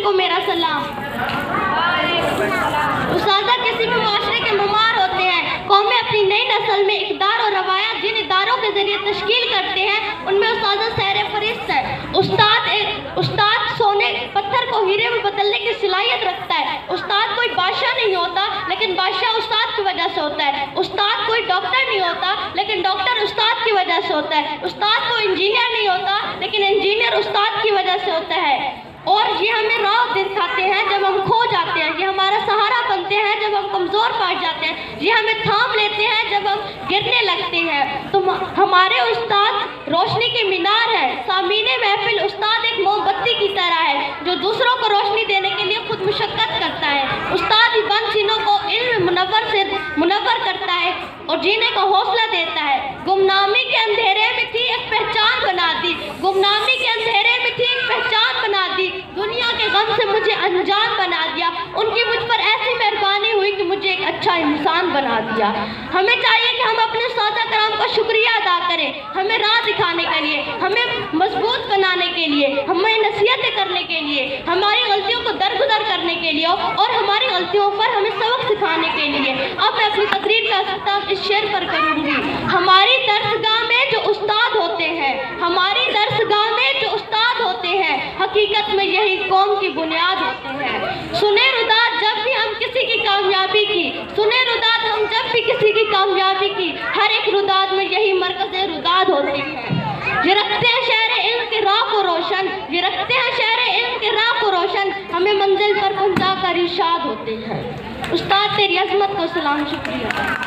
को मेरा सलाम। उस्तादा किसी भी माशरे के नुमार होते हैं। कौमें अपनी नई नस्ल में इक़दार और रवायात जिन इदारों के ज़रिए तश्कील करते हैं उनमें उस्तादा सैर फरिस्त है। उस्ताद सोने पत्थर को हीरे में बदलने की सलाहियत रखता है। उस्ताद कोई बादशाह नहीं होता लेकिन बादशाह उस्ताद की वजह से होता है। उस्ताद कोई डॉक्टर नहीं होता लेकिन डॉक्टर उस्ताद की वजह से होता है। उस्ताद कोई इंजीनियर नहीं होता लेकिन इंजीनियर उस्ताद की वजह से होता है। और ये हमें राह दिखाते हैं जब हम खो जाते हैं, ये हमारा सहारा बनते हैं जब हम कमज़ोर पड़ जाते हैं, ये हमें थाम लेते हैं जब हम गिरने लगते हैं। तो हमारे उस्ताद रोशनी की मीनार है। सामीने महफिल उस्ताद एक मोमबत्ती की तरह है जो दूसरों को रोशनी देने के लिए खुद मुशक्कत करता है। उस्ताद ही बंद सीनों को इल्म मुनव्वर से मुनव्वर करता है और जीने का हौसला देता है। गुमनामी के अंधेरे में थी एक पहचान बना दी, गुमनामी के अंधेरे में थी एक पहचान बना दी, दुनिया के गम से मुझे अनजान बना दिया। उनकी मुझ पर ऐसी मेहरबानी हुई कि मुझे एक अच्छा इंसान बना दिया। हमें चाहिए कि हम अपने उस्ताद कराम का शुक्रिया अदा करें, हमें राह दिखाने के लिए, हमें मजबूत बनाने के लिए, हमें नसीहतें करने के लिए, हमारी गलतियों को दरगुजर करने के लिए और हमारी गलतियों पर हमें सबक सिखाने के लिए। अब मैं अपनी तकरीर का अख्ताम इस शेर पर करूँगी। हमारी दरसगाह में जो उस्ताद होते हैं, हमारी दरसगाह में जो उस्ताद होते हैं, हकीकत में यही कौम की बुनियाद होते हैं। सुने रुदाद जब भी हम किसी की कामयाबी की, सुने रुदाद हम जब भी किसी की कामयाबी की, हर एक रुदाद में यही मरकज़ रुदाद होती है। ये रखते हैं शहर इल्म के राह को रोशन, ये रखते हैं शहर इल्म के राह को रोशन, हमें मंजिल पर पहुंचा कर इरशाद होते हैं। उस्ताद तेरी अज़मत को सलाम, शुक्रिया।